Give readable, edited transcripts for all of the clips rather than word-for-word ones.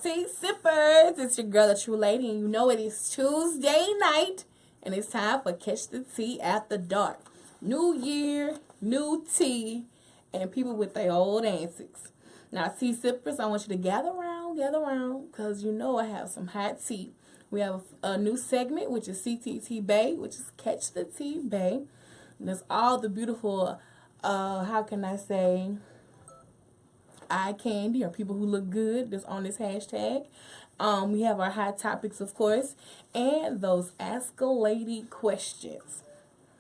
Tea sippers, it's your girl, the true lady, and you know it is Tuesday night, and it's time for Catch the Tea After Dark. New year, new tea, and people with their old antics. Now, tea sippers, I want you to gather around, because you know I have some hot tea. We have a new segment, which is CTT Bay, which is Catch the Tea Bay. And there's all the beautiful, how can I say, eye candy or people who look good that's on this hashtag. We have our hot topics, of course, and those Ask a Lady questions.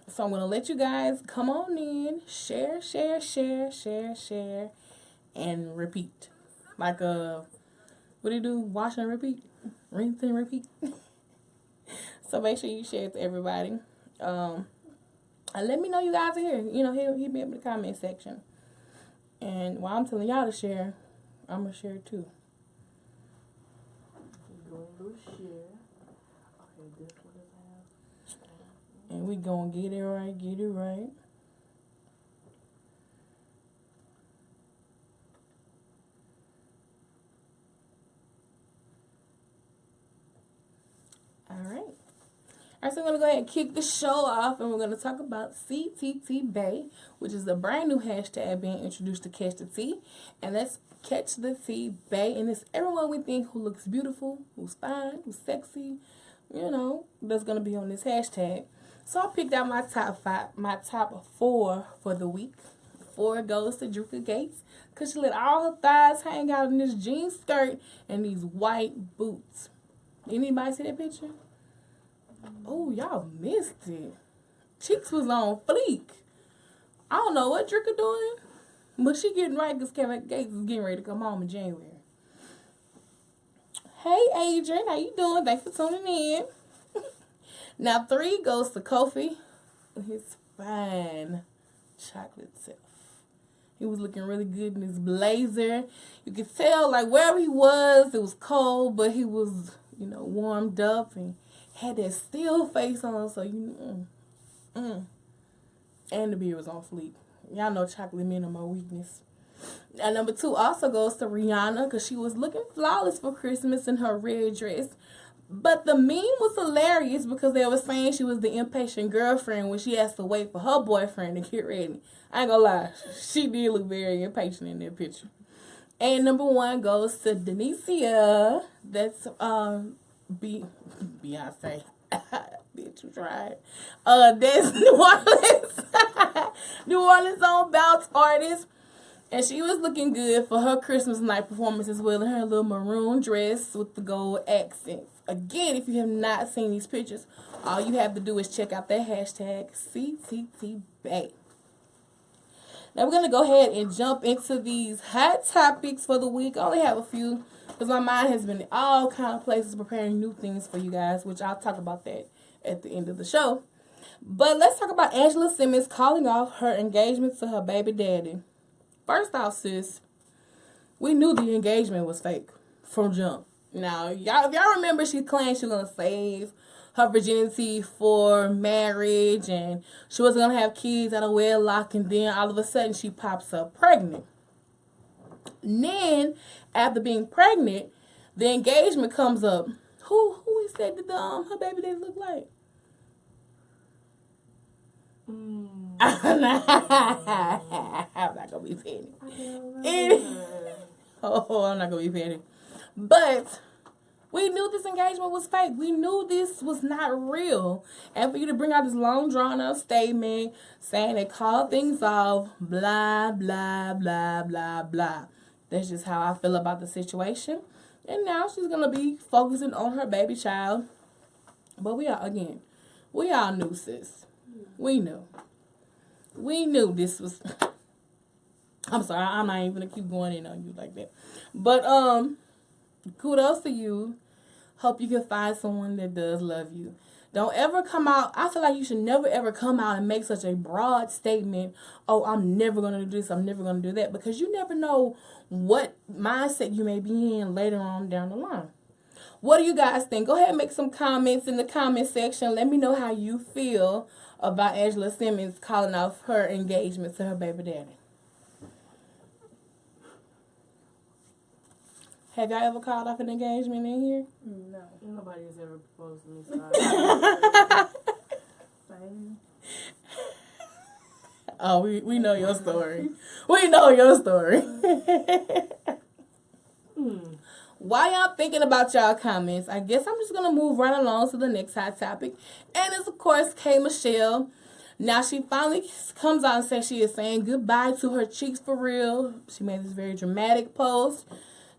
So I'm going to let you guys come on in, share, and repeat. Like what do you do? Wash and repeat? Rinse and repeat? So make sure you share it to everybody. And let me know you guys are here. You know, hit me up in the comment section. And while I'm telling y'all to share, I'm going to share too. Okay, this one is half. And we going to get it right. All right. All right, so I'm going to go ahead and kick the show off, and we're going to talk about CTT Bay, which is a brand new hashtag being introduced to Catch the Tea. And that's Catch the Tea Bay. And it's everyone we think who looks beautiful, who's fine, who's sexy, you know, that's going to be on this hashtag. So I picked out my top 4 for the week. 4 goes to Druka Gates, because she let all her thighs hang out in this jean skirt and these white boots. Anybody see that picture? Oh, y'all missed it. Cheeks was on fleek. I don't know what Druka doing, but she getting right because Kevin Gates is getting ready to come home in January. Hey, Adrian, how you doing? Thanks for tuning in. Now, 3 goes to Kofi with his fine chocolate self. He was looking really good in his blazer. You could tell, like, wherever he was, it was cold, but he was, you know, warmed up and had that still face on, so you and the beard was on fleek. Y'all know chocolate men are my weakness. And number 2 also goes to Rihanna, because she was looking flawless for Christmas in her red dress. But the meme was hilarious because they were saying she was the impatient girlfriend when she has to wait for her boyfriend to get ready. I ain't gonna lie, she did look very impatient in that picture. And number 1 goes to Denicia. That's Beyonce. Bitch, you tried. That's New Orleans on bounce artist. And she was looking good for her Christmas night performance as well in her little maroon dress with the gold accents. Again, if you have not seen these pictures, all you have to do is check out that hashtag CTTBay. Now we're going to go ahead and jump into these hot topics for the week. I only have a few because my mind has been in all kind of places preparing new things for you guys, which I'll talk about that at the end of the show. But let's talk about Angela Simmons calling off her engagement to her baby daddy. First off, sis, we knew the engagement was fake from jump. Now, if y'all remember, she claimed she was going to save her virginity for marriage and she wasn't going to have kids out of wedlock, and then all of a sudden she pops up pregnant. And then, after being pregnant, the engagement comes up. Who we said that her baby didn't look like? I'm not gonna be petty. I'm not gonna be petty. But we knew this engagement was fake. We knew this was not real. And for you to bring out this long drawn out statement saying they called things off, blah, blah, blah, blah, blah. That's just how I feel about the situation. And now she's gonna be focusing on her baby child. But we all knew, sis. We knew this was... I'm sorry, I'm not even going to keep going in on you like that. But, kudos to you. Hope you can find someone that does love you. Don't ever come out... I feel like you should never, ever come out and make such a broad statement. Oh, I'm never going to do this. I'm never going to do that. Because you never know what mindset you may be in later on down the line. What do you guys think? Go ahead and make some comments in the comment section. Let me know how you feel about Angela Simmons calling off her engagement to her baby daddy. Have y'all ever called off an engagement in here? No. Nobody has ever proposed to me, so Same. Oh, we know your story. We know your story. While y'all thinking about y'all comments, I guess I'm just going to move right along to the next hot topic. And it's, of course, K. Michelle. Now, she finally comes out and says she is saying goodbye to her cheeks for real. She made this very dramatic post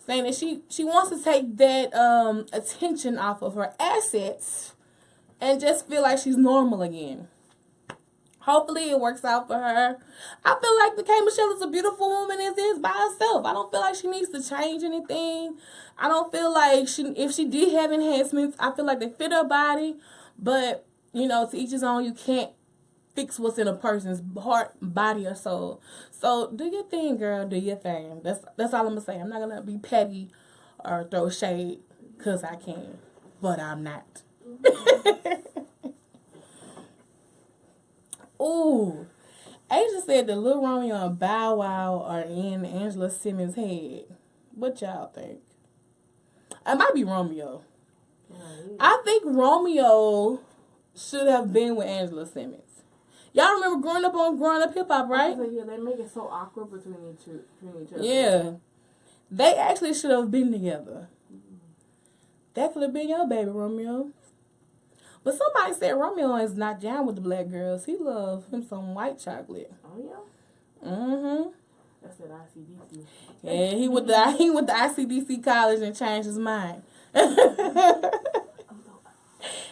saying that she wants to take that attention off of her assets and just feel like she's normal again. Hopefully it works out for her. I feel like the K. Michelle is a beautiful woman as is by herself. I don't feel like she needs to change anything. I don't feel like if she did have enhancements, I feel like they fit her body. But, you know, to each his own, you can't fix what's in a person's heart, body, or soul. So do your thing, girl. Do your thing. That's all I'm going to say. I'm not going to be petty or throw shade because I can. But I'm not. Ooh, Asia said that Lil Romeo and Bow Wow are in Angela Simmons' head. What y'all think? It might be Romeo. I think Romeo should have been with Angela Simmons. Y'all remember growing up hip hop, right? Yeah, they make it so awkward between each other. Yeah. They actually should have been together. That could have been your baby, Romeo. But somebody said Romeo is not down with the black girls. He loves him some white chocolate. Oh, yeah? Mm-hmm. That's that ICDC. Yeah, he went to ICDC college and changed his mind.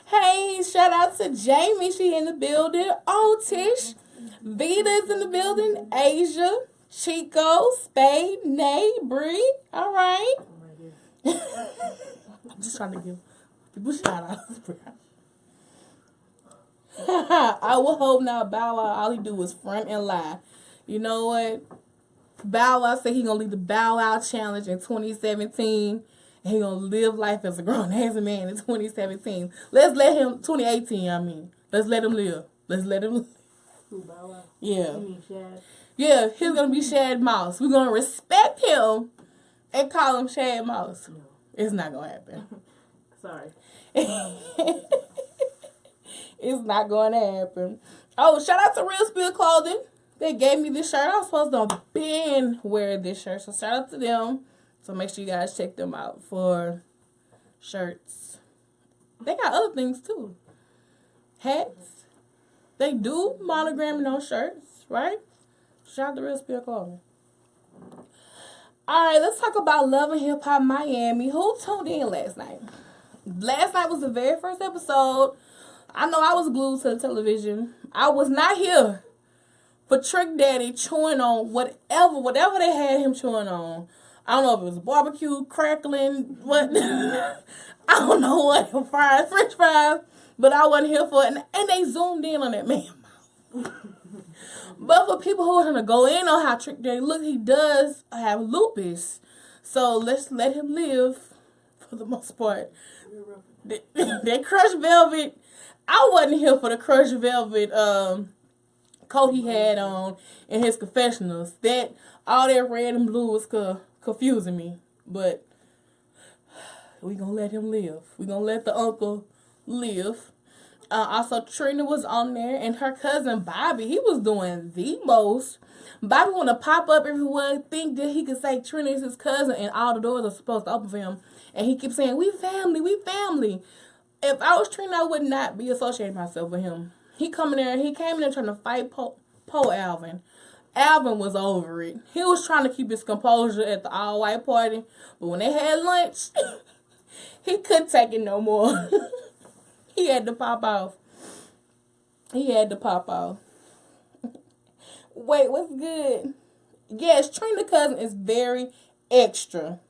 Hey, shout out to Jamie. She in the building. Oh, Tish. Vita's in the building. Asia. Chico. Spade. Nay. Bree. All right. Oh, my God. I'm just trying to give people shout outs, bro. I would hope not. Bow Wow, all he do is front and lie. You know what? Bow Wow said he gonna lead the Bow Wow challenge in 2017, and he gonna live life as a grown ass man in 2017. Let's let him 2018. I mean, let's let him live. Let's let him live. Who, Bow Wow? Yeah, You mean Shad? yeah. He's gonna be Shad Mouse. We're gonna respect him and call him Shad Mouse. No. It's not gonna happen. Sorry. It's not going to happen. Oh, shout out to Real Spill Clothing. They gave me this shirt. I was supposed to been wear this shirt. So shout out to them. So make sure you guys check them out for shirts. They got other things too. Hats. They do monogramming on shirts, right? Shout out to Real Spill Clothing. All right, let's talk about Love and Hip Hop Miami. Who tuned in last night? Last night was the very first episode. I know I was glued to the television. I was not here for Trick Daddy chewing on whatever they had him chewing on. I don't know if it was barbecue, crackling, what. I don't know what, French fries, but I wasn't here for it. And they zoomed in on that man mouth. But for people who are going to go in on how Trick Daddy look, he does have lupus. So let's let him live for the most part. That crushed velvet. I wasn't here for the crushed velvet coat he had on in his confessionals. That all that red and blue was confusing me. But we gonna let him live. We gonna let the uncle live. Also, Trina was on there, and her cousin Bobby. He was doing the most. Bobby want to pop up everywhere, think that he could say Trina is his cousin, and all the doors are supposed to open for him. And he keeps saying, "We family, we family." If I was Trina, I would not be associating myself with him. He came in there trying to fight Po Alvin. Alvin was over it. He was trying to keep his composure at the all-white party, but when they had lunch, he couldn't take it no more. He had to pop off. Wait, what's good? Yes, Trina cousin is very extra.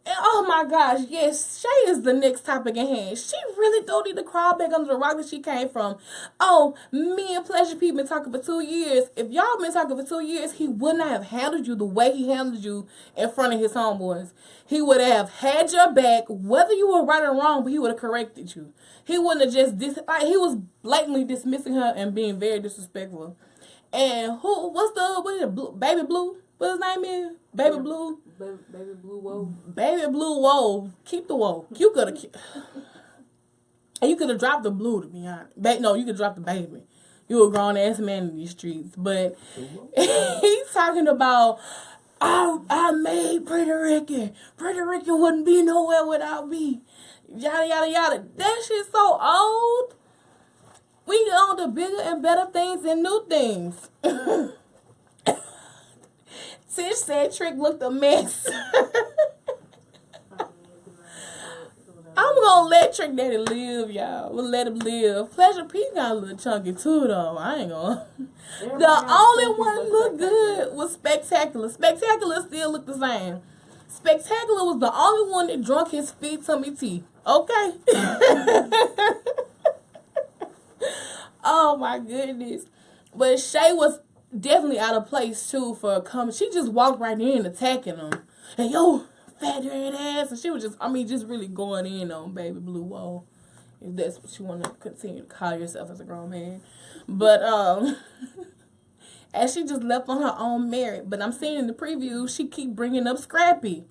Oh my gosh, yes, Shay is the next topic at hand. She really don't need to crawl back under the rock that she came from. Oh, me and Pleasure P been talking for 2 years. If y'all been talking for 2 years, he would not have handled you the way he handled you in front of his homeboys. He would have had your back, whether you were right or wrong, but he would have corrected you. He wouldn't have just, he was blatantly dismissing her and being very disrespectful. And what's Baby Blue? What his name is? Baby Blue. Baby Blue Whoa. Baby Blue Whoa. Keep the whoa. You could have. And you could have dropped the blue, to be honest. No, you could drop the baby. You a grown ass man in these streets, but he's talking about. I made Pretty Ricky. Pretty Ricky wouldn't be nowhere without me. Yada, yada, yada. That shit's so old. We on to bigger and better things and new things. Tish said Trick looked a mess. I'm gonna let Trick Daddy live, y'all. We'll let him live. Pleasure P got a little chunky too, though. I ain't gonna. The only one look good was Spectacular. Spectacular still look the same. Spectacular was the only one that drunk his feet tummy tea. Okay. Oh my goodness. But Shay was definitely out of place too for coming. She just walked right in attacking him. And yo, fat red ass. And she was just really going in on Baby Blue Whoa. If that's what you want to continue to call yourself as a grown man. But and she just left on her own merit. But I'm seeing in the preview, she keep bringing up Scrappy.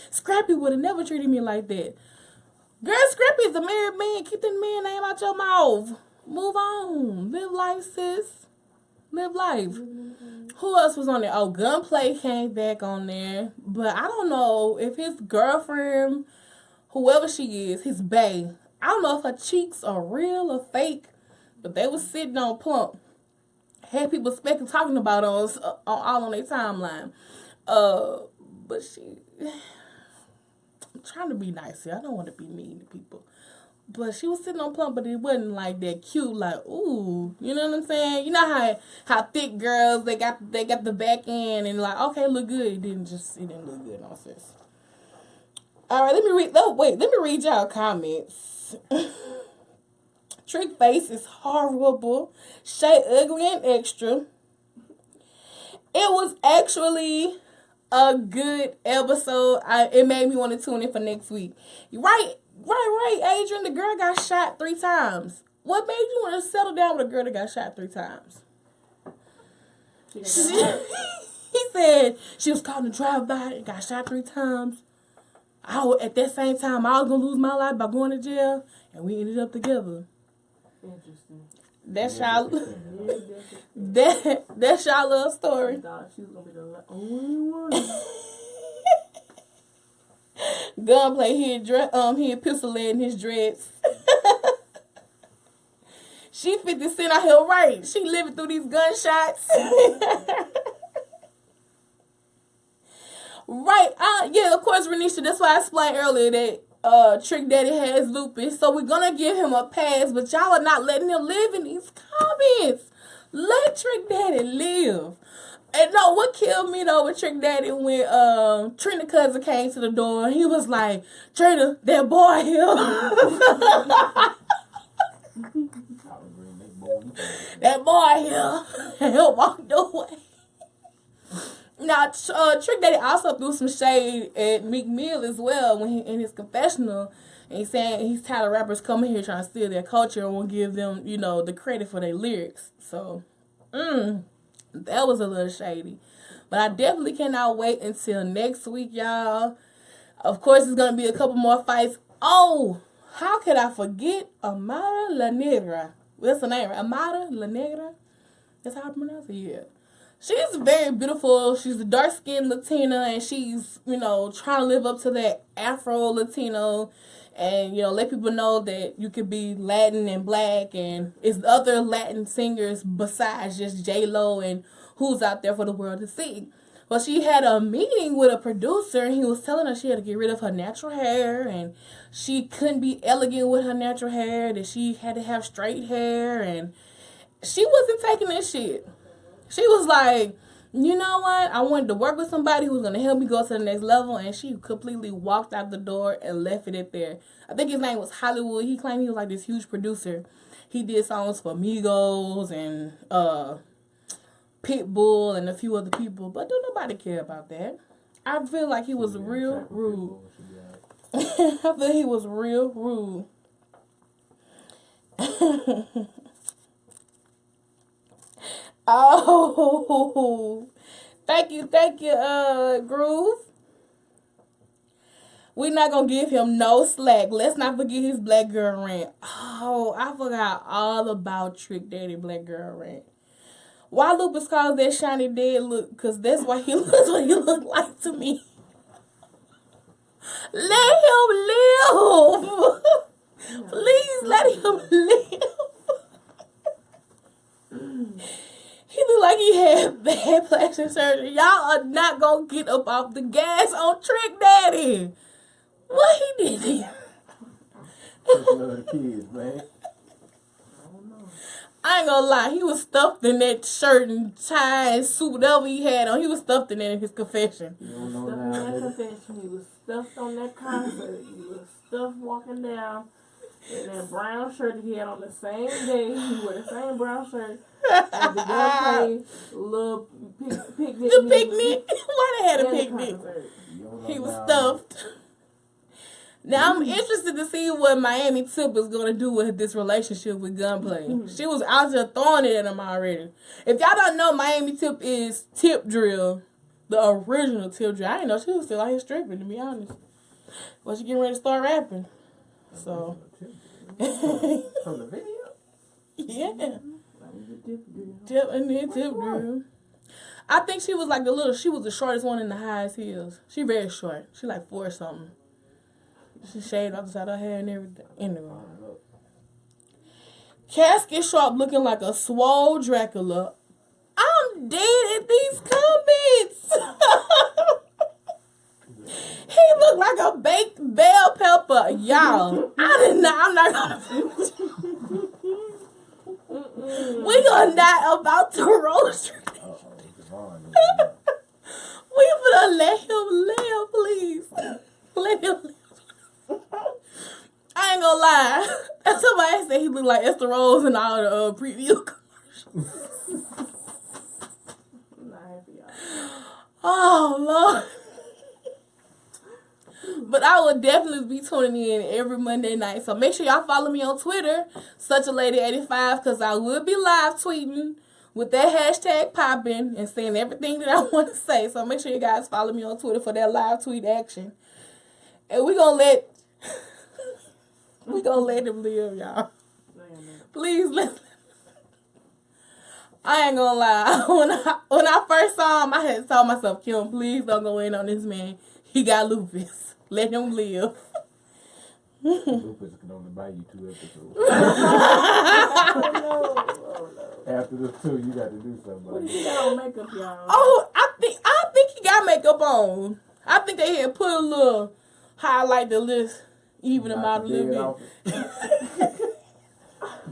Scrappy would have never treated me like that. Girl, Scrappy is a married man. Keep that man name out your mouth. Move on. Live life, sis. Live life. Who else was on there? Oh, Gunplay came back on there. But I don't know if his girlfriend, whoever she is, his bae, I don't know if her cheeks are real or fake. But they was sitting on Plump. Had people talking about us all on their timeline. But I'm trying to be nice here. I don't want to be mean to people. But she was sitting on Plump, but it wasn't like that cute, like, ooh, you know what I'm saying? You know how thick girls, they got the back end and like, okay, look good. It didn't look good on sis. All right, let me read y'all comments. Trick face is horrible. Shay ugly and extra. It was actually a good episode. It made me want to tune in for next week. Right, Adrian. The girl got shot 3 times. What made you want to settle down with a girl that got shot 3 times? He said she was caught in a drive-by and got shot 3 times. At that same time, I was going to lose my life by going to jail, and we ended up together. Interesting. That's y'all. That's y'all little story. I thought she was gonna be the only one. Gunplay, he had pistol lead in his dreads. She 50 Cent out here, right? She living through these gunshots. Right. Yeah, of course, Renisha, that's why I explained earlier that Trick Daddy has lupus, so we're gonna give him a pass, but y'all are not letting him live in these comments. Let Trick Daddy live. And no, what killed me though with Trick Daddy when Trina cousin came to the door and he was like, Trina, that boy here. That boy here. And he'll walk away. Now, Trick Daddy also threw some shade at Meek Mill as well when he in his confessional. And he's saying he's tired of rappers coming here trying to steal their culture and won't give them, the credit for their lyrics. So, that was a little shady. But I definitely cannot wait until next week, y'all. Of course, there's going to be a couple more fights. Oh, how could I forget Amara La Negra? What's her name? Amara La Negra? That's how I pronounce it, yeah. She's very beautiful. She's a dark-skinned Latina, and she's, trying to live up to that Afro-Latino and, let people know that you could be Latin and black, and it's other Latin singers besides just J-Lo and who's out there for the world to see. Well, she had a meeting with a producer, and he was telling her she had to get rid of her natural hair, and she couldn't be elegant with her natural hair, that she had to have straight hair, and she wasn't taking this shit. She was like, you know what? I wanted to work with somebody who was going to help me go to the next level. And she completely walked out the door and left it at there. I think his name was Hollywood. He claimed he was like this huge producer. He did songs for Migos and Pitbull and a few other people. But don't nobody care about that. I feel like he was real rude. I feel he was real rude. Oh, Thank you, Groove. We're not gonna give him no slack. Let's not forget his black girl rant. Oh, I forgot all about Trick Daddy black girl rant. Why Lupus calls that shiny dead look? Because that's why he looks what he look like to me. Let him live. Please let him live. He look like he had bad plastic surgery. Y'all are not gonna get up off the gas on Trick Daddy. What he did there? The kids, man. I ain't gonna lie, he was stuffed in that shirt and tie and suit, whatever he had on. He was stuffed in that in his confession. You don't know Stuffed now, in that nigga. confession. He was stuffed on that concert. He was stuffed walking down in that brown shirt that he had on the same day. He wore the same brown shirt as the gunplay little picnic. The picnic? Why they had a and the picnic? concert. You don't know He was now, stuffed. Now I'm interested to see what Miami Tip is gonna do with this relationship with Gunplay. She was out there throwing it at him already. If y'all don't know, Miami Tip is Tip Drill, the original Tip Drill. I didn't know she was still out here stripping, to be honest. Well, she getting ready to start rapping. So From the video? yeah, That was a different Tip and then Tip Drill. I think she was like she was the shortest one in the highest heels. She very short. She like 4 or something. She shaved off the side of her hair and everything. Anyway. Casket Sharp looking like a swole Dracula. I'm dead at these comments. He looked like a baked bell pepper. Y'all, I'm not gonna. We are not about to roast. We gonna let him live, please. Let him live. I ain't gonna lie. Somebody said he looked like Esther Rose in all the preview commercials. I'm not happy, y'all. Oh, Lord. But I will definitely be tuning in every Monday night. So make sure y'all follow me on Twitter, SuchALady85, because I will be live tweeting with that hashtag popping and saying everything that I want to say. So make sure you guys follow me on Twitter for that live tweet action. And we're going to let him live, y'all. Please let him. I ain't gonna lie. When I first saw him, I had told myself, Kim, please don't go in on this man. He got lupus. Let him live. Lupus can only buy you 2 episodes. After this 2, you got to do something. What did he got on makeup, y'all? Oh, I think he got makeup on. I think they had put a little highlight the list, even him out a little bit.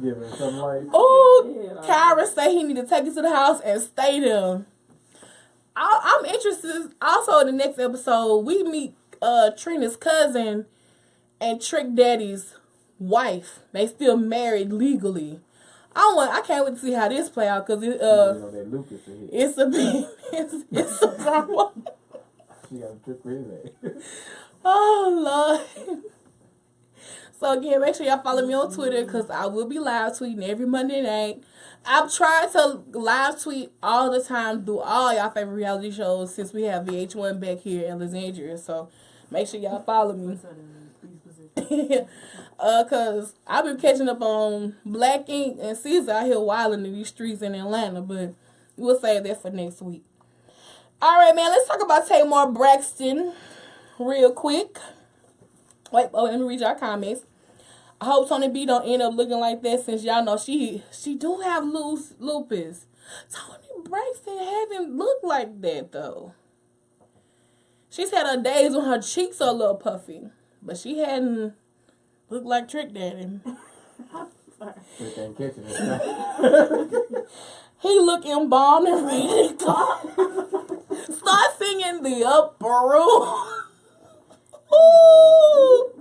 Give him some light. Oh, Kyra say he need to take it to the house and stay there. I'm interested. Also, in the next episode, we meet Trina's cousin and Trick Daddy's wife. They still married legally. I can't wait to see how this play out because it's a big, it's a drama. She got a trip for his ass. Oh Lord. So again, make sure y'all follow me on Twitter because I will be live tweeting every Monday night. I'm trying to live tweet all the time through all y'all favorite reality shows since we have VH1 back here in Alexandria. So make sure y'all follow me. Cause I've been catching up on Black Ink and Caesar out here wilding in these streets in Atlanta, but we'll save that for next week. All right, man, let's talk about Tamar Braxton real quick. Wait, let me read y'all comments. I hope Tony B don't end up looking like that since y'all know she do have lupus. Tony Braxton haven't looked like that though. She's had her days when her cheeks are a little puffy, but she hadn't looked like Trick Daddy. He look embalmed and ready to go. Start singing the upper room. Ooh.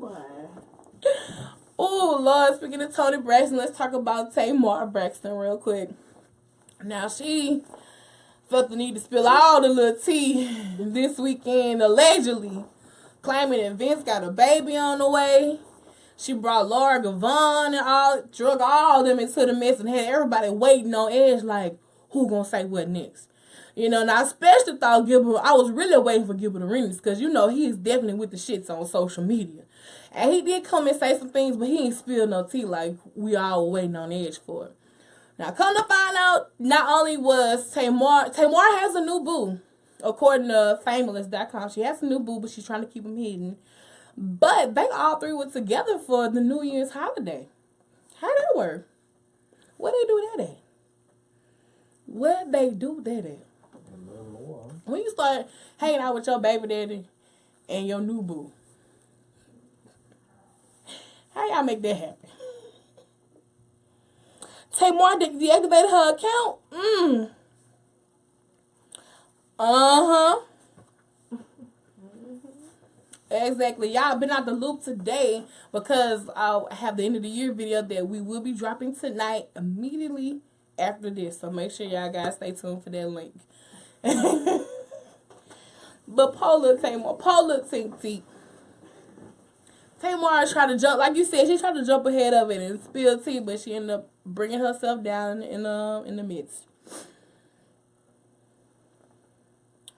Oh, Lord. Speaking of Toni Braxton, let's talk about Tamar Braxton real quick. Now, she felt the need to spill all the little tea this weekend, allegedly, claiming that Vince got a baby on the way. She brought Laura Gavon and drug all them into the mess and had everybody waiting on edge like, who gonna say what next? You know, and I especially thought Gilbert, I was really waiting for Gilbert Arenas because, you know, he is definitely with the shits on social media. And he did come and say some things, but he ain't spilled no tea like we all waiting on edge for it. Now, come to find out, not only was Tamar has a new boo. According to Fameless.com, she has a new boo, but she's trying to keep him hidden. But they all three were together for the New Year's holiday. How that work? Where they do that at? Where they do that at? When you start hanging out with your baby daddy and your new boo, how y'all make that happen? Tamar deactivated her account. Uh-huh. Exactly. Y'all been out the loop today because I have the end of the year video that we will be dropping tonight immediately after this. So make sure y'all guys stay tuned for that link. But Paula Tink Tamar tried to jump, like you said, she tried to jump ahead of it and spill tea, but she ended up bringing herself down in the midst.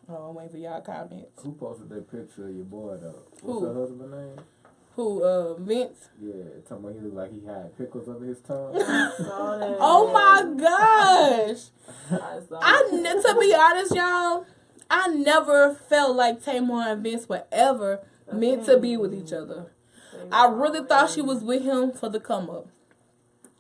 Oh, I'm waiting for y'all comments. Who posted that picture of your boy though? Who? What's her husband's name? Who? Vince? Yeah, talking about he looked like he had pickles under his tongue. Oh my gosh! To be honest, y'all, I never felt like Tamar and Vince were ever meant to be with each other. I really thought she was with him for the come up.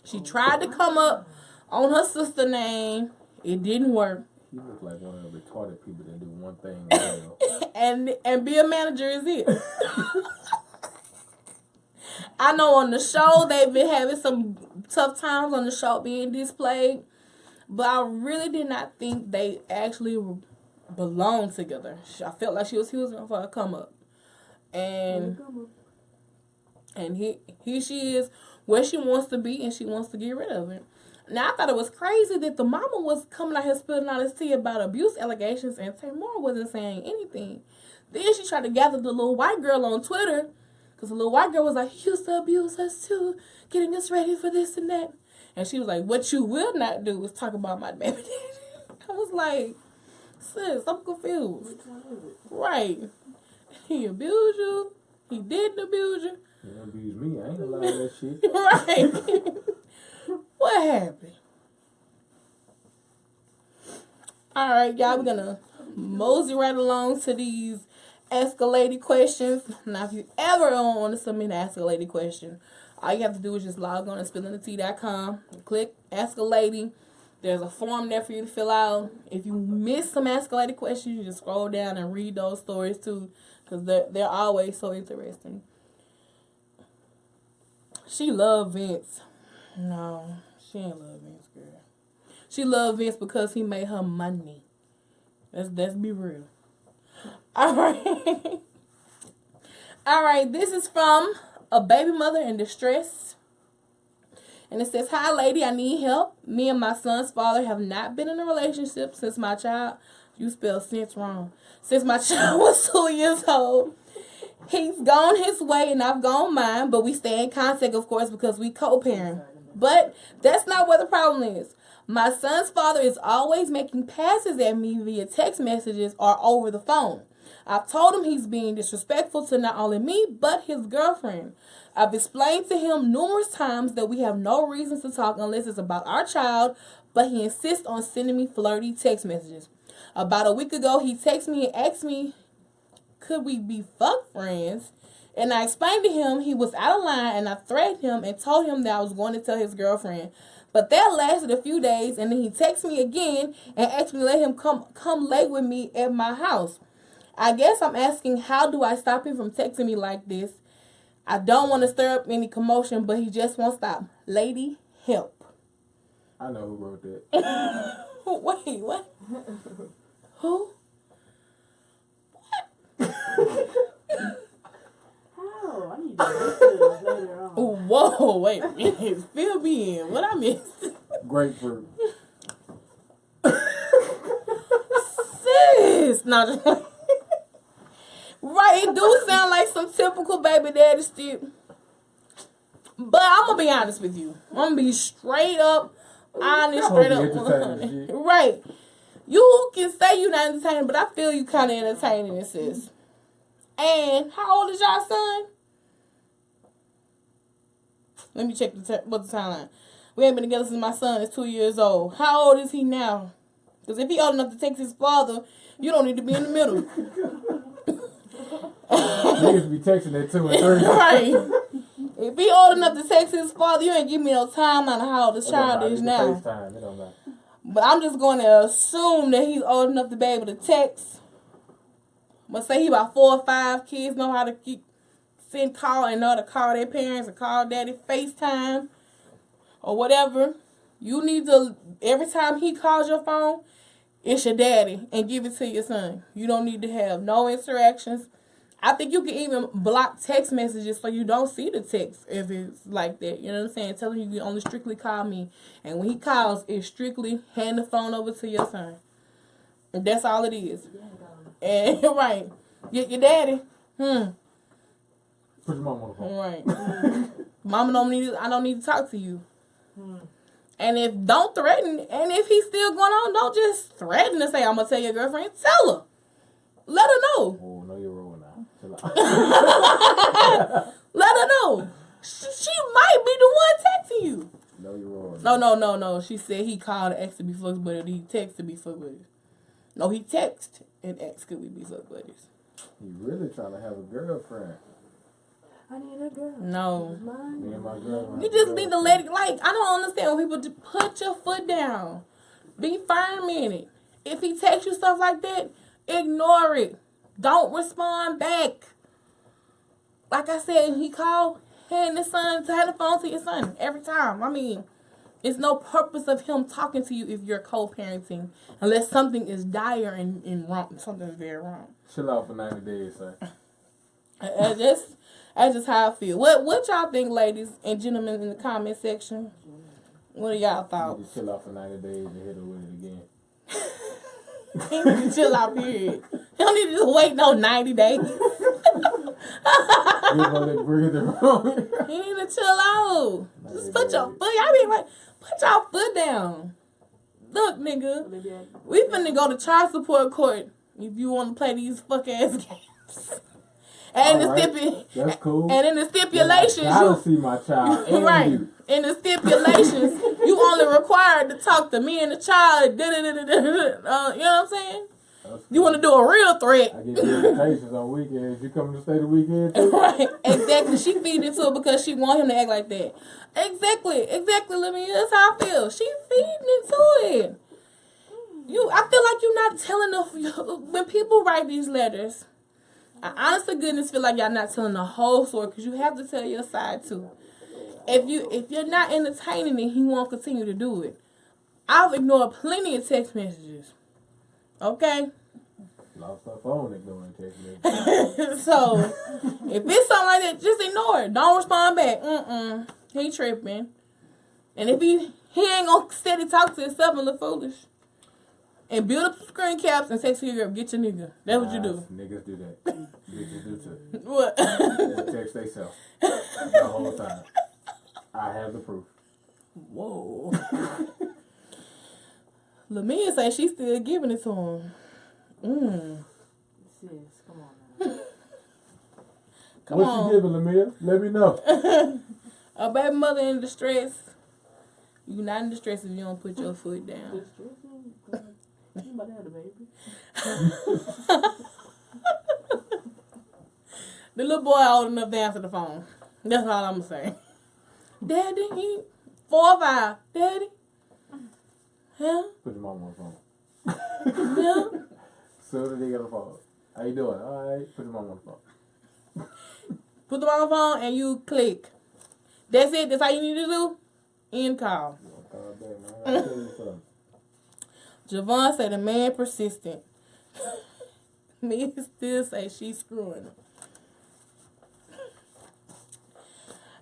She tried to come up on her sister name. It didn't work. He looked like one of the retarded people that do one thing well. and be a manager is it. I know on the show they've been having some tough times on the show being displayed, but I really did not think they actually belonged together. I felt like she was for a come up, and she is where she wants to be, and she wants to get rid of it. Now, I thought it was crazy that the mama was coming out here spilling all this tea about abuse allegations, and Tamar wasn't saying anything. Then she tried to gather the little white girl on Twitter, because the little white girl was like, he used to abuse us too, getting us ready for this and that. And she was like, what you will not do is talk about my baby daddy. I was like, sis, I'm confused. Right. He abused you. He didn't abuse you. He abused me. I ain't gonna lie to that shit. Right. What happened? All right, y'all, we're going to mosey right along to these Ask a Lady questions. Now, if you ever want to submit an Ask a Lady question, all you have to do is just log on to spillingthetea.com, click Ask a Lady. There's a form there for you to fill out. If you miss some Ask a Lady questions, you just scroll down and read those stories too, because they're always so interesting. She loved Vince. No, she ain't love Vince, girl. She loved Vince because he made her money. Let's be real. All right. All right, this is from a baby mother in distress. And it says, hi, lady, I need help. Me and my son's father have not been in a relationship since my child, you spelled since wrong, since my child was 2 years old. He's gone his way and I've gone mine, but we stay in contact, of course, because we co-parent. But that's not where the problem is. My son's father is always making passes at me via text messages or over the phone. I've told him he's being disrespectful to not only me, but his girlfriend. I've explained to him numerous times that we have no reason to talk unless it's about our child, but he insists on sending me flirty text messages. About a week ago, he texted me and asked me, could we be fuck friends? And I explained to him he was out of line, and I threatened him and told him that I was going to tell his girlfriend. But that lasted a few days, and then he texted me again and asked me to let him come late with me at my house. I guess I'm asking, how do I stop him from texting me like this? I don't want to stir up any commotion, but he just won't stop. Lady, help. I know who wrote that. Wait, what? Who? How? I need to listen to this later on. Whoa, wait a minute. Fill me in. What I missed? Grapefruit. Sis! No, just right, it do sound like some typical baby daddy shit. But I'm going to be honest with you. I'm going to be straight up honest, straight up 100. Right. You can say you're not entertaining, but I feel you kind of entertaining, sis. And how old is y'all son? Let me check what's the timeline. We ain't been together since my son is 2 years old. How old is he now? Because if he old enough to text his father, you don't need to be in the middle. Niggas be texting at 2 and 3. Right. If he old enough to text his father, you ain't give me no timeline of how old this child is now. FaceTime. It don't matter. But I'm just going to assume that he's old enough to be able to text. I'm going to say he about 4 or 5 kids know how to send call and know how to call their parents or call daddy FaceTime or whatever. You need to, every time he calls your phone, it's your daddy and give it to your son. You don't need to have no interactions. I think you can even block text messages so you don't see the text if it's like that. You know what I'm saying? Tell him you can only strictly call me. And when he calls, it's strictly hand the phone over to your son. And that's all it is. And right. Your daddy. Put your mom on the phone. Right. Mama I don't need to talk to you. And don't threaten, and if he's still going on, don't just threaten to say, I'm going to tell your girlfriend. Tell her. Let her know. Oh, no, you're wrong now. Chill out. Let her know. She might be the one texting you. No, you're wrong. No. She said he called and asked to be fuck buddies. He texted to be fuck buddies. No, he texted and asked could we be fuck buddies. He really trying to have a girlfriend. I need a girl. No. Me and my girl. You just need to let it, like, I don't understand when people just put your foot down. Be firm in it. If he texts you stuff like that, ignore it. Don't respond back. Like I said, he called, hand his son to have the phone to your son every time. I mean, it's no purpose of him talking to you if you're co-parenting, unless something is dire and wrong. Something's very wrong. Chill out for 90 days, son. That's just how I feel. What y'all think, ladies and gentlemen, in the comment section? What are y'all thoughts? You need to chill out for 90 days and hit her with it again. He need to chill out, period. He don't need to wait no 90 days. Give her that breather room. He need to chill out. Just put your foot. I mean, like, put your foot down. Look, nigga, we finna go to child support court if you want to play these fuck ass games. And That's cool. And in the stipulations, I gotta see my child. And right. You. In the stipulations, you only required to talk to me and the child. You know what I'm saying? You want to do a real threat. I get invitations on weekends. You coming to stay the weekend too? Right. Exactly. She feeding into it because she want him to act like that. Exactly. Let me. That's how I feel. She feeding into it. I feel like you're not telling when people write these letters. I honest to goodness feel like y'all not telling the whole story because you have to tell your side too. If you're not entertaining it, he won't continue to do it. I've ignored plenty of text messages. Okay? Lost her phone ignoring text messages. So, if it's something like that, just ignore it. Don't respond back. He tripping. And if he ain't gonna steady talk to himself and look foolish. And build up screen caps and say to your girl, get your nigga. That's what you do. Niggas do that. Bitches do too. What? They text themselves the whole time. I have the proof. Whoa. Lamia say she's still giving it to him. Sis, come on now. Come what on. you giving, Lamia? Let me know. A baby mother in distress. You not in distress if you don't put your foot down. You about to have a baby. The little boy old enough to answer the phone. That's all I'm saying. Daddy, 4 or 5. Daddy? Yeah? Put your mom on the phone. Yeah? Soon as they get on the phone. How you doing? All right. Put your mom on the phone. Put them on the phone and you click. That's it. That's all you need to do. End call. Call back, man. I gotta tell you something. Javon said the man persistent. Me still say she's screwing him.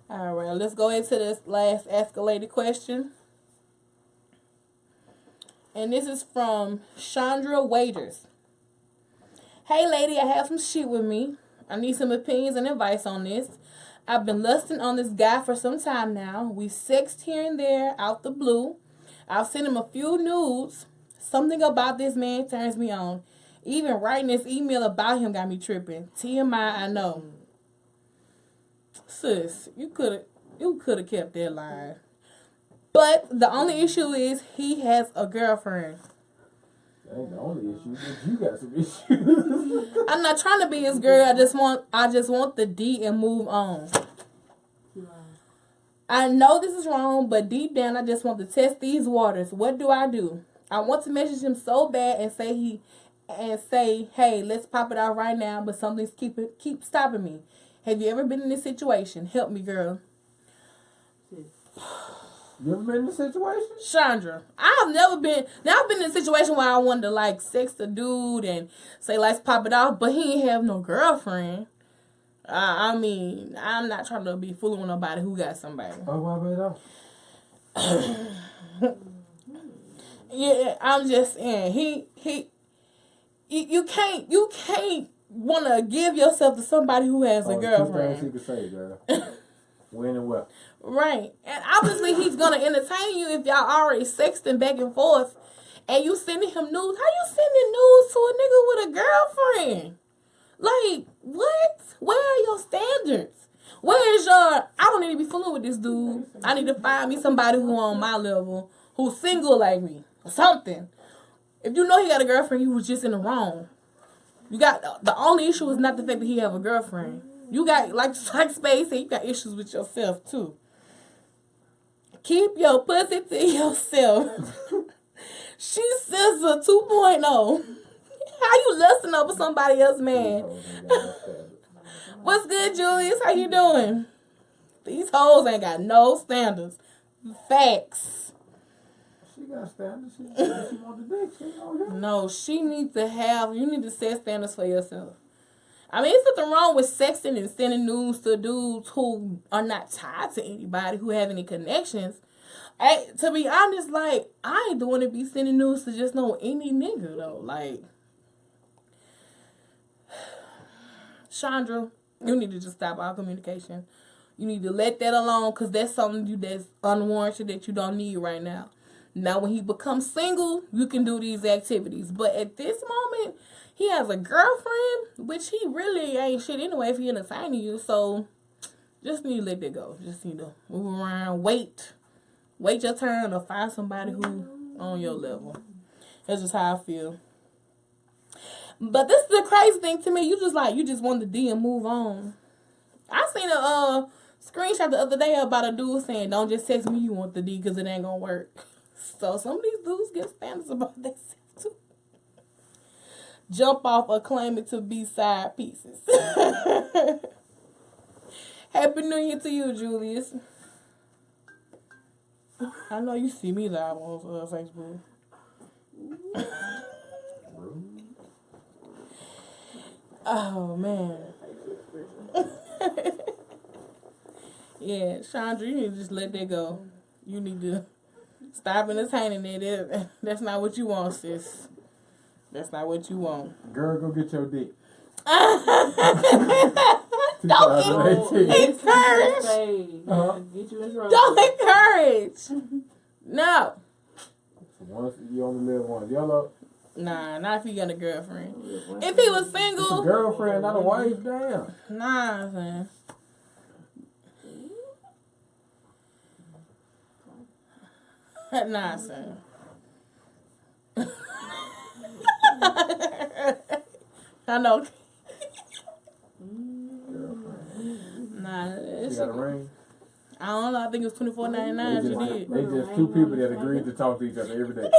All right, let's go into this last Ask a Lady question. And this is from Chandra Waiters. Hey, lady, I have some shit with me. I need some opinions and advice on this. I've been lusting on this guy for some time now. We sexted here and there out the blue. I've sent him a few nudes. Something about this man turns me on. Even writing this email about him got me tripping. TMI, I know. Sis, you could have kept that line. But the only issue is he has a girlfriend. That ain't the only issue, but you got some issues. I'm not trying to be his girl. I just want the D and move on. I know this is wrong, but deep down I just want to test these waters. What do? I want to message him so bad and say, hey, let's pop it out right now, but something's keep stopping me. Have you ever been in this situation? Help me, girl. You ever been in this situation? Chandra, I've never been. Now I've been in a situation where I wanted to like sex a dude and say let's pop it off, but he ain't have no girlfriend. I mean, I'm not trying to be fooling with nobody who got somebody. Oh, why off? Yeah, I'm just saying you can't want to give yourself to somebody who has a girlfriend. Two things he could say, girl. When and what? Right. And obviously he's going to entertain you if y'all already sexting back and forth and you sending him news. How you sending news to a nigga with a girlfriend? Like, what? Where are your standards? Where is your, I don't need to be fooling with this dude. I need to find me somebody who on my level, who's single like me, or something. If you know he got a girlfriend, you was just in the wrong. The only issue is not the fact that he have a girlfriend. You got, like Space said, you got issues with yourself, too. Keep your pussy to yourself. She says a 2.0. How you lusting over somebody else, man? What's good, Julius? How you doing? These hoes ain't got no standards. Facts. She got standards. She want the dick. She no, you need to set standards for yourself. I mean, it's nothing wrong with sexting and sending news to dudes who are not tied to anybody, who have any connections. To be honest, like, I ain't doing to be sending news to just no any nigga, though. Like, Chandra, you need to just stop all communication. You need to let that alone, because that's something that's unwarranted that you don't need right now. Now, when he becomes single, you can do these activities. But at this moment, he has a girlfriend, which he really ain't shit anyway if he entertaining you. So, just need to let that go. Just need to move around, wait your turn to find somebody who on your level. That's just how I feel. But this is the crazy thing to me. You just want the D and move on. I seen a screenshot the other day about a dude saying, don't just text me you want the D because it ain't gonna work. So some of these dudes get standards about that too. Jump off or claim it to be side pieces. Happy New Year to you, Julius. I know you see me live on Facebook. Oh, man. Yeah, Chandra, you need to just let that go. You need to stop entertaining it. That's not what you want, sis. That's not what you want. Girl, go get your dick. Don't encourage. Don't encourage. No. Once you only live once. Yellow. Nah, not if you got a girlfriend. If he was single. It's a girlfriend, not a wife, damn. Nah, man. Nah, son. I know. Nah, she got a ring. I don't know. I think it was $24.99. She did. They just two people that agreed to talk to each other every day.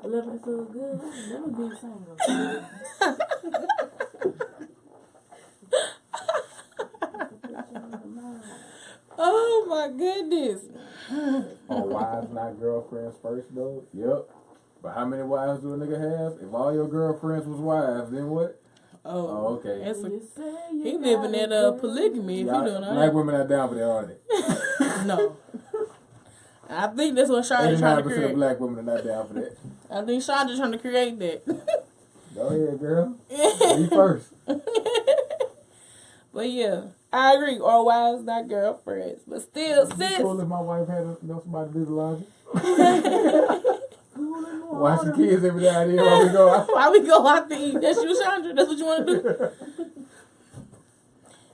Living so good. Never be single. Oh my goodness. Are wives not girlfriends first though? Yep. But how many wives do a nigga have? If all your girlfriends was wives, then what? Oh, okay. He living in polygamy if you doing that. Black women are down for that, are they? No. I think that's what Chandra trying to create. 89% of black women are not down for that. I think Chandra trying to create that. Go ahead, girl. Me first. But yeah, I agree. All wives, not girlfriends. But still, sis. Cool if my wife had somebody to do the laundry. Watch the kids every now and then while we go out. Why we go out to eat? That's you, Chandra. That's what you want to do?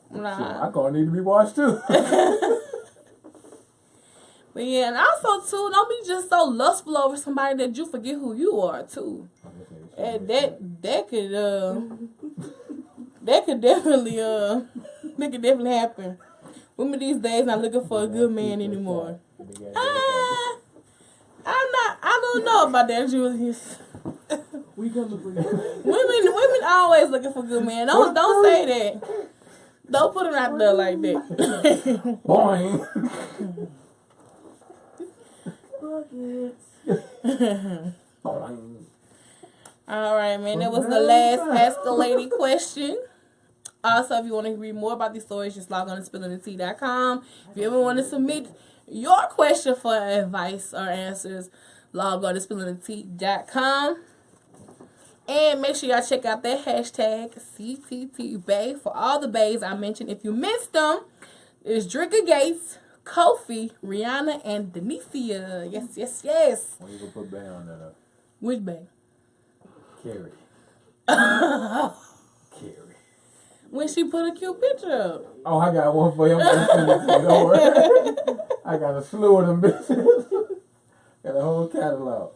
Nah. Shit, my car need to be washed too. But yeah, and also too, don't be just so lustful over somebody that you forget who you are too. And that could definitely happen. Women these days not looking for a good man anymore. I don't know about that, Julius. We coming for you. Women always looking for good men. Don't say that. Don't put them out there like that. Boing. Boing. All right, man. That was the last Ask a Lady question. Also, if you want to read more about these stories, just log on to spillingthetea.com. If you ever want to submit your question for advice or answers, log on to spillingthetea.com. And make sure y'all check out that hashtag CTT Bay for all the bays I mentioned. If you missed them, it's Drigga Gates, Kofi, Rihanna, and Denicia. Yes. When you gonna put Bay on that? Which bay? Carrie. Carrie. When she put a cute picture up. Oh, I got one for him. Don't worry. I got a slew of them bitches. Got a whole catalog.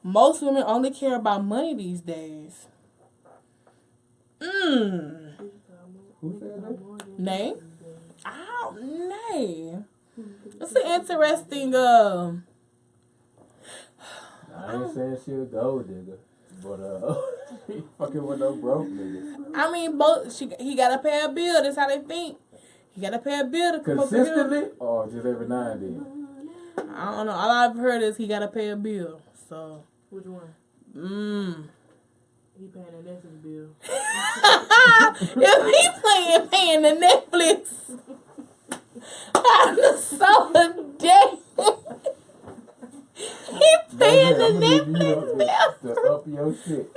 Most women only care about money these days. Who said that? Name? Oh, name. It's an interesting, I ain't saying she a gold digger, but she fucking with no broke niggas. I mean, he got to pay a bill. That's how they think. He got to pay a bill to come up with him. Consistently, or just every now and then? I don't know. All I've heard is he got to pay a bill. So. Which one? He paying the Netflix bill. If he paying the Netflix, I'm so damn. He paying the Netflix bill. To up your shit.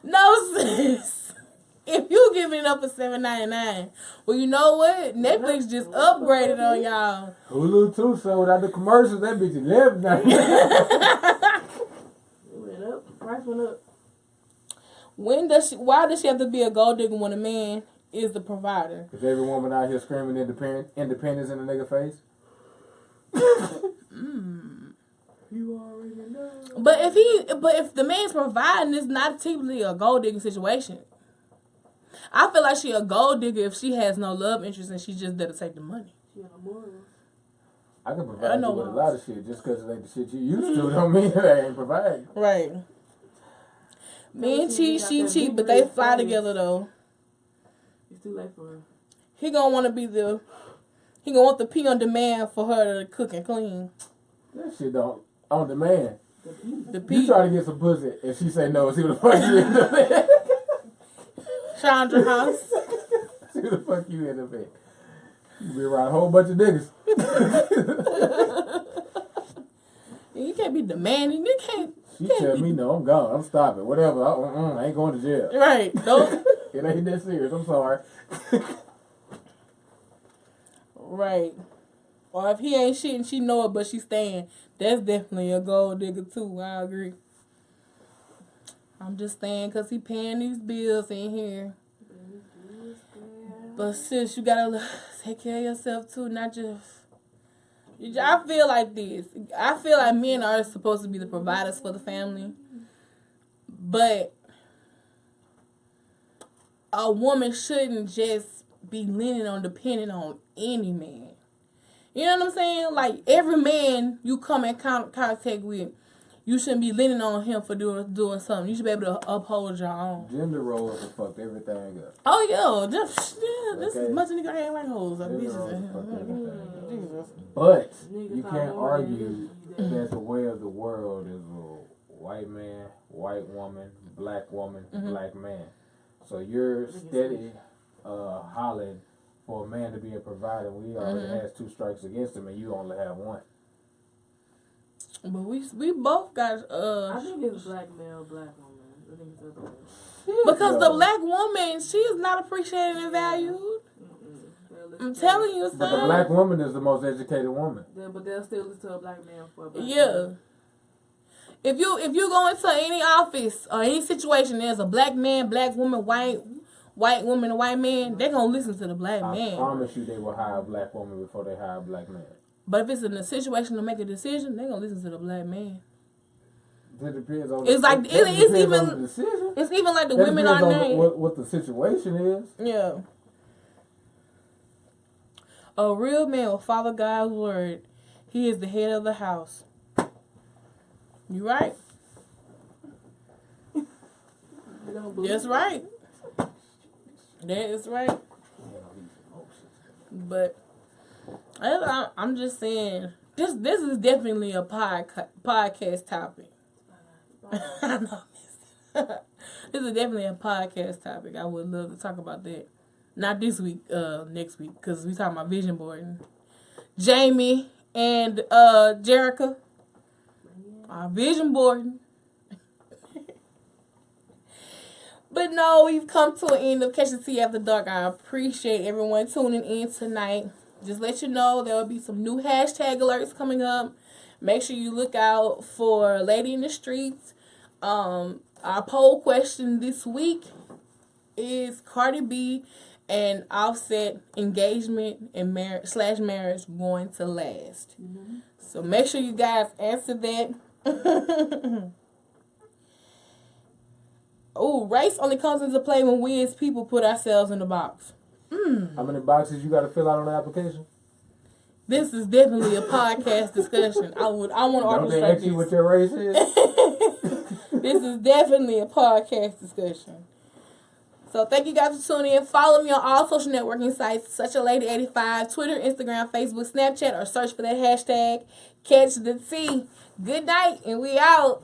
No, sis. If you giving it up for $7.99, well, you know what? Netflix just upgraded on y'all. Hulu too. So without the commercials, that bitch $11. Went up. Price went up. Why does she have to be a gold digger when a man is the provider? Because every woman out here screaming independence in the nigga face. You already know. But if the man's providing, it's not typically a gold digging situation. I feel like she a gold digger if she has no love interest and she's just there to take the money. She got morals. I can provide you with a lot of shit. Just because it ain't the shit you used to don't mean that I ain't providing. Right. Men cheat, she cheat, but they fly together though. It's too late for her. He gonna want the pee on demand for her to cook and clean. That shit don't on demand. The pee. You try to get some pussy and she say no, see what the fuck you end up in. Chandra house. See what the fuck you end up in. You be around a whole bunch of niggas. You can't be demanding. You can't. She tell me no, I'm gone. I'm stopping. Whatever. I ain't going to jail. Right. Nope. It ain't that serious. I'm sorry. Right. Or if he ain't shit and she know it but she staying, that's definitely a gold digger too. I agree. I'm just saying because he paying these bills in here. But sis, you gotta take care of yourself too, not just... I feel like this. I feel like men are supposed to be the providers for the family. But a woman shouldn't just be leaning on, depending on any man. You know what I'm saying? Like, every man you come in contact with, you shouldn't be leaning on him for doing something. You should be able to uphold your own. Gender roles have fucked everything up. Oh, yeah. This is much of nigga ain't like hoes. Like Gender bitches. roles have fucked everything up. Jesus. But you can't argue that the way of the world is a white man, white woman, black woman, black man. So you're steady hollering for a man to be a provider when he already has 2 strikes against him and you only have 1. But we both got I think it's black male, black woman. I think it's other way. because the black woman, she is not appreciated and valued. I'm telling you, son. But the black woman is the most educated woman. But they'll still listen to a black man for a black Yeah. man. If you go into any office or any situation, there's a black man, black woman, white woman, and white man, they're gonna listen to the black man. I promise you, they will hire a black woman before they hire a black man. But if it's in a situation to make a decision, they're gonna listen to the black man. It depends on. It's like it's even the decision. It's even like the That women depends are on named. what the situation is. Yeah. A real man will follow God's word. He is the head of the house. You right. That's right. That is right. But I'm just saying, this is definitely a podcast topic. I know this is definitely a podcast topic. I would love to talk about that. Not this week, next week, because we talking about vision boarding. Jamie and Jerica are vision boarding. But no, we've come to an end of Catching Tea After Dark. I appreciate everyone tuning in tonight. Just let you know there will be some new hashtag alerts coming up. Make sure you look out for Lady in the Streets. Our poll question this week is Cardi B and Offset engagement and marriage going to last. Mm-hmm. So make sure you guys answer that. Oh, race only comes into play when we as people put ourselves in the box. How many boxes you got to fill out on the application? This is definitely a podcast discussion. I want to orchestrate Don't they ask you what your race is? This is definitely a podcast discussion. So thank you guys for tuning in. Follow me on all social networking sites, such a Lady85, Twitter, Instagram, Facebook, Snapchat, or search for that hashtag Catch the Tea. Good night, and we out.